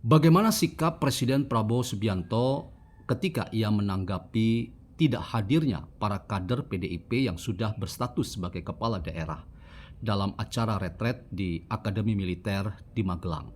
Bagaimana sikap Presiden Prabowo Subianto ketika ia menanggapi tidak hadirnya para kader PDIP yang sudah berstatus sebagai kepala daerah dalam acara retret di Akademi Militer di Magelang?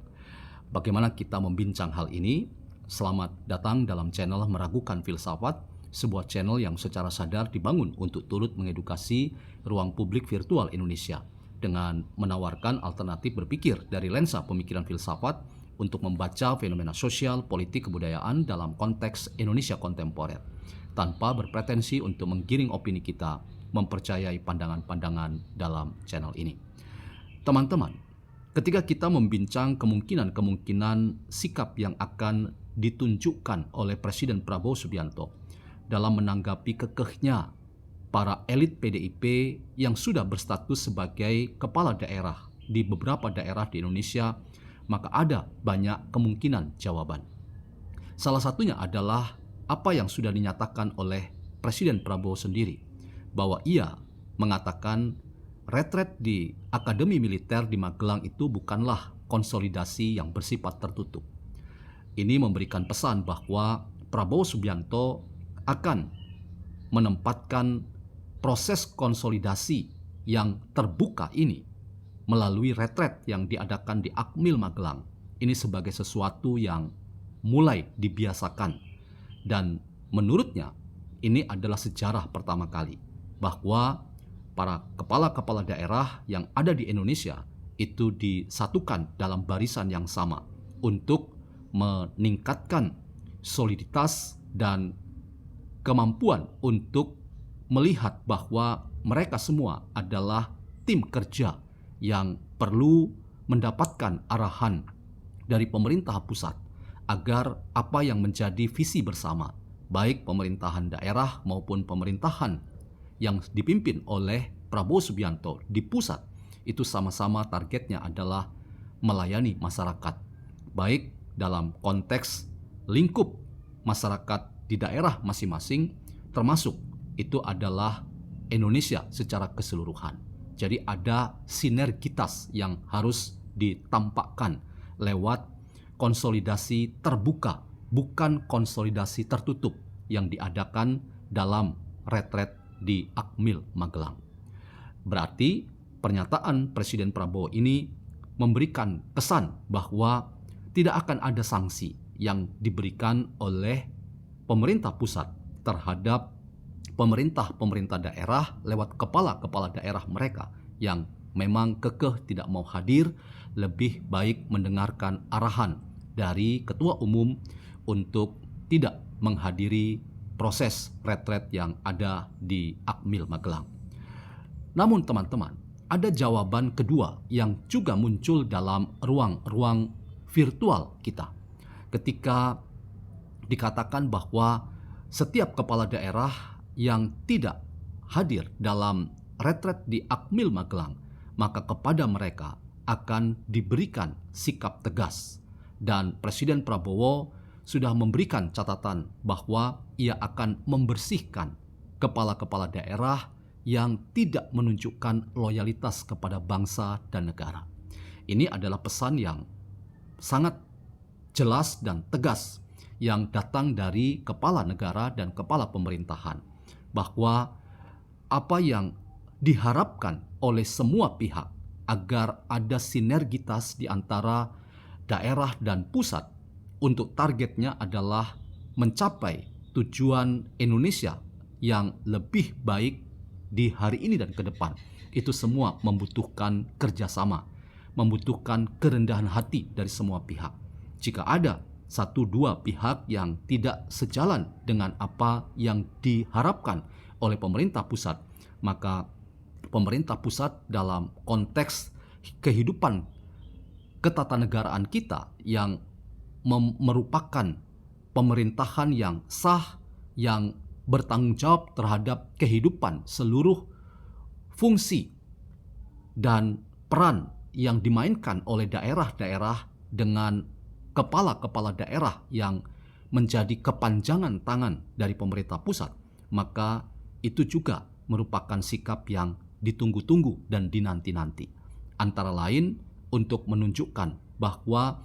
Bagaimana kita membincang hal ini? Selamat datang dalam channel Meragukan Filsafat, sebuah channel yang secara sadar dibangun untuk turut mengedukasi ruang publik virtual Indonesia dengan menawarkan alternatif berpikir dari lensa pemikiran filsafat untuk membaca fenomena sosial, politik, kebudayaan dalam konteks Indonesia kontemporer, tanpa berpretensi untuk menggiring opini kita mempercayai pandangan-pandangan dalam channel ini. Teman-teman, ketika kita membincang kemungkinan-kemungkinan sikap yang akan ditunjukkan oleh Presiden Prabowo Subianto dalam menanggapi kekehnya para elit PDIP yang sudah berstatus sebagai kepala daerah di beberapa daerah di Indonesia, maka ada banyak kemungkinan jawaban. Salah satunya adalah apa yang sudah dinyatakan oleh Presiden Prabowo sendiri, bahwa ia mengatakan retret di Akademi Militer di Magelang itu bukanlah konsolidasi yang bersifat tertutup. Ini memberikan pesan bahwa Prabowo Subianto akan menempatkan proses konsolidasi yang terbuka ini melalui retret yang diadakan di Akmil Magelang ini sebagai sesuatu yang mulai dibiasakan, dan menurutnya ini adalah sejarah pertama kali bahwa para kepala-kepala daerah yang ada di Indonesia itu disatukan dalam barisan yang sama untuk meningkatkan soliditas dan kemampuan untuk melihat bahwa mereka semua adalah tim kerja yang perlu mendapatkan arahan dari pemerintah pusat agar apa yang menjadi visi bersama, baik pemerintahan daerah maupun pemerintahan yang dipimpin oleh Prabowo Subianto di pusat, itu sama-sama targetnya adalah melayani masyarakat, baik dalam konteks lingkup masyarakat di daerah masing-masing, termasuk itu adalah Indonesia secara keseluruhan. Jadi ada sinergitas yang harus ditampakkan lewat konsolidasi terbuka, bukan konsolidasi tertutup yang diadakan dalam retret di Akmil Magelang. Berarti pernyataan Presiden Prabowo ini memberikan pesan bahwa tidak akan ada sanksi yang diberikan oleh pemerintah pusat terhadap pemerintah-pemerintah daerah lewat kepala-kepala daerah mereka yang memang kekeh tidak mau hadir. Lebih baik mendengarkan arahan dari ketua umum untuk tidak menghadiri proses retret yang ada di Akmil Magelang. Namun teman-teman, ada jawaban kedua yang juga muncul dalam ruang-ruang virtual kita ketika dikatakan bahwa setiap kepala daerah yang tidak hadir dalam retret di Akmil Magelang, maka kepada mereka akan diberikan sikap tegas. Dan Presiden Prabowo sudah memberikan catatan bahwa ia akan membersihkan kepala-kepala daerah yang tidak menunjukkan loyalitas kepada bangsa dan negara. Ini adalah pesan yang sangat jelas dan tegas yang datang dari kepala negara dan kepala pemerintahan, bahwa apa yang diharapkan oleh semua pihak agar ada sinergitas di antara daerah dan pusat untuk targetnya adalah mencapai tujuan Indonesia yang lebih baik di hari ini dan ke depan. Itu semua membutuhkan kerjasama, membutuhkan kerendahan hati dari semua pihak. Jika ada satu dua pihak yang tidak sejalan dengan apa yang diharapkan oleh pemerintah pusat, maka pemerintah pusat dalam konteks kehidupan ketatanegaraan kita yang merupakan pemerintahan yang sah, yang bertanggung jawab terhadap kehidupan seluruh fungsi dan peran yang dimainkan oleh daerah-daerah dengan kepala-kepala daerah yang menjadi kepanjangan tangan dari pemerintah pusat, maka itu juga merupakan sikap yang ditunggu-tunggu dan dinanti-nanti. Antara lain untuk menunjukkan bahwa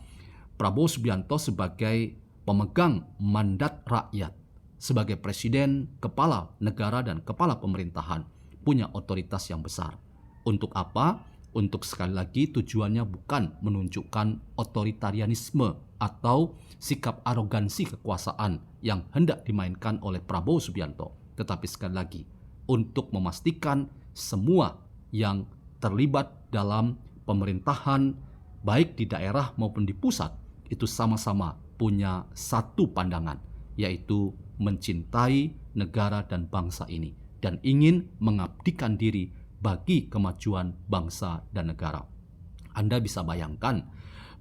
Prabowo Subianto sebagai pemegang mandat rakyat, sebagai presiden, kepala negara dan kepala pemerintahan, punya otoritas yang besar. Untuk apa? Untuk sekali lagi tujuannya bukan menunjukkan otoritarianisme atau sikap arogansi kekuasaan yang hendak dimainkan oleh Prabowo Subianto, tetapi sekali lagi untuk memastikan semua yang terlibat dalam pemerintahan baik di daerah maupun di pusat itu sama-sama punya satu pandangan, yaitu mencintai negara dan bangsa ini dan ingin mengabdikan diri bagi kemajuan bangsa dan negara. Anda bisa bayangkan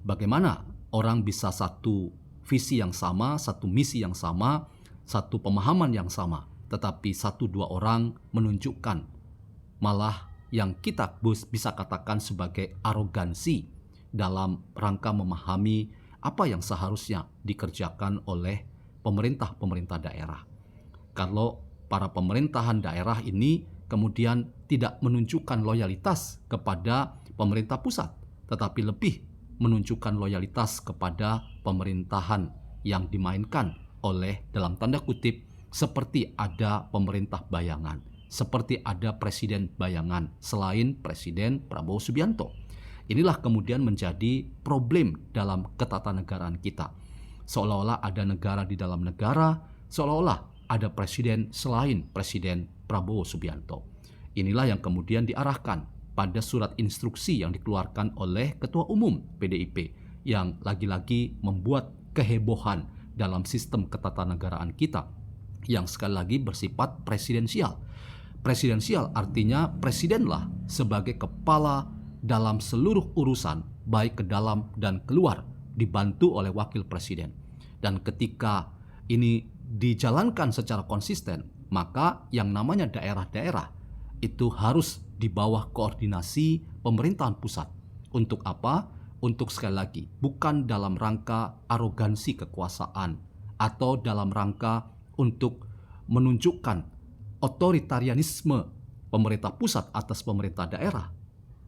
bagaimana orang bisa satu visi yang sama, satu misi yang sama, satu pemahaman yang sama, tetapi satu dua orang menunjukkan malah yang kita bisa katakan sebagai arogansi dalam rangka memahami apa yang seharusnya dikerjakan oleh pemerintah-pemerintah daerah. Kalau para pemerintahan daerah ini kemudian tidak menunjukkan loyalitas kepada pemerintah pusat, tetapi lebih menunjukkan loyalitas kepada pemerintahan yang dimainkan oleh, dalam tanda kutip, seperti ada pemerintah bayangan, seperti ada presiden bayangan selain Presiden Prabowo Subianto. Inilah kemudian menjadi problem dalam ketatanegaraan kita. Seolah-olah ada negara di dalam negara, seolah-olah ada presiden selain Presiden Prabowo Subianto. Inilah yang kemudian diarahkan pada surat instruksi yang dikeluarkan oleh Ketua Umum PDIP yang lagi-lagi membuat kehebohan dalam sistem ketatanegaraan kita yang sekali lagi bersifat presidensial. Presidensial artinya presidenlah sebagai kepala dalam seluruh urusan baik ke dalam dan keluar, dibantu oleh wakil presiden. Dan ketika ini dijalankan secara konsisten, maka yang namanya daerah-daerah itu harus di bawah koordinasi pemerintahan pusat. Untuk apa? Untuk sekali lagi, bukan dalam rangka arogansi kekuasaan atau dalam rangka untuk menunjukkan otoritarianisme pemerintah pusat atas pemerintah daerah,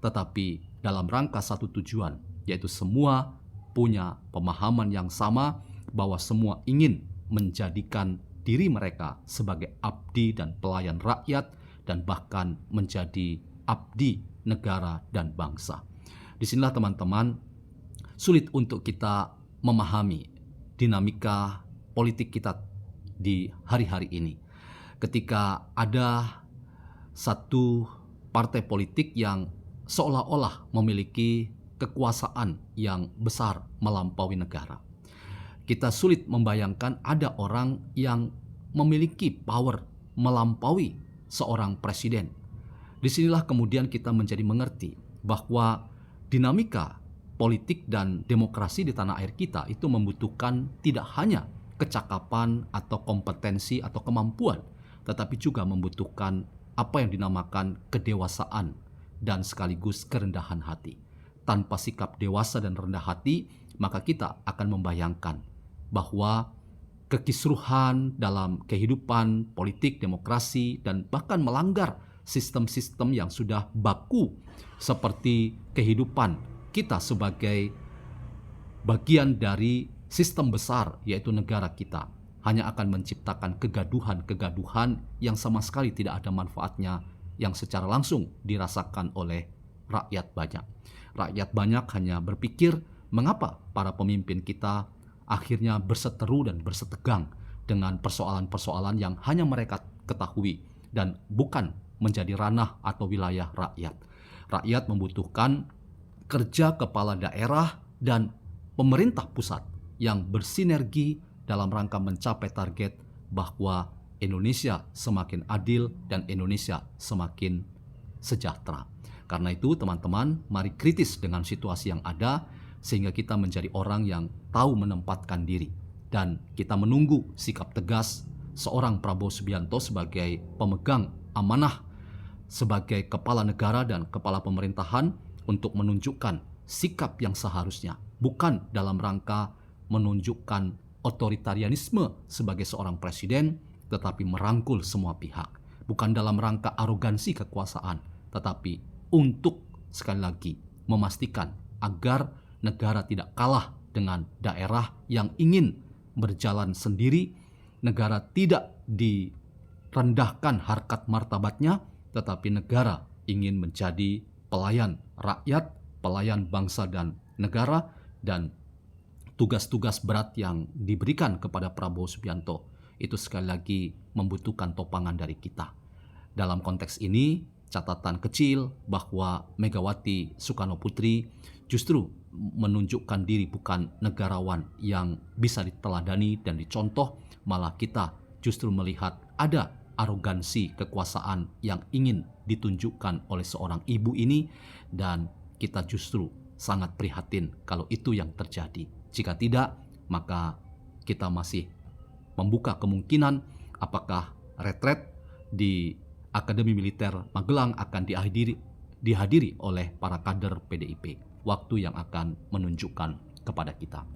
tetapi dalam rangka satu tujuan, yaitu semua punya pemahaman yang sama bahwa semua ingin menjadikan diri mereka sebagai abdi dan pelayan rakyat dan bahkan menjadi abdi negara dan bangsa. Disinilah teman-teman sulit untuk kita memahami dinamika politik kita di hari-hari ini. Ketika ada satu partai politik yang seolah-olah memiliki kekuasaan yang besar melampaui negara. Kita sulit membayangkan ada orang yang memiliki power melampaui seorang presiden. Disinilah kemudian kita menjadi mengerti bahwa dinamika politik dan demokrasi di tanah air kita itu membutuhkan tidak hanya kecakapan atau kompetensi atau kemampuan, tetapi juga membutuhkan apa yang dinamakan kedewasaan dan sekaligus kerendahan hati. Tanpa sikap dewasa dan rendah hati, maka kita akan membayangkan bahwa kekisruhan dalam kehidupan politik, demokrasi, dan bahkan melanggar sistem-sistem yang sudah baku seperti kehidupan kita sebagai bagian dari sistem besar yaitu negara kita hanya akan menciptakan kegaduhan-kegaduhan yang sama sekali tidak ada manfaatnya yang secara langsung dirasakan oleh rakyat banyak. Rakyat banyak hanya berpikir mengapa para pemimpin kita akhirnya berseteru dan bersetegang dengan persoalan-persoalan yang hanya mereka ketahui dan bukan menjadi ranah atau wilayah rakyat. Rakyat membutuhkan kerja kepala daerah dan pemerintah pusat yang bersinergi dalam rangka mencapai target bahwa Indonesia semakin adil dan Indonesia semakin sejahtera. Karena itu teman-teman, mari kritis dengan situasi yang ada sehingga kita menjadi orang yang tahu menempatkan diri dan kita menunggu sikap tegas seorang Prabowo Subianto sebagai pemegang amanah sebagai kepala negara dan kepala pemerintahan untuk menunjukkan sikap yang seharusnya, bukan dalam rangka menunjukkan otoritarianisme sebagai seorang presiden, tetapi merangkul semua pihak. Bukan dalam rangka arogansi kekuasaan, tetapi untuk sekali lagi memastikan agar negara tidak kalah dengan daerah yang ingin berjalan sendiri, negara tidak direndahkan harkat martabatnya, tetapi negara ingin menjadi pelayan rakyat, pelayan bangsa dan negara, dan tugas-tugas berat yang diberikan kepada Prabowo Subianto itu sekali lagi membutuhkan topangan dari kita. Dalam konteks ini, catatan kecil bahwa Megawati Soekarnoputri justru menunjukkan diri bukan negarawan yang bisa diteladani dan dicontoh, malah kita justru melihat ada arogansi kekuasaan yang ingin ditunjukkan oleh seorang ibu ini, dan kita justru sangat prihatin kalau itu yang terjadi. Jika tidak, maka kita masih membuka kemungkinan apakah retret di Akademi Militer Magelang akan dihadiri oleh para kader PDIP. Waktu yang akan menunjukkan kepada kita.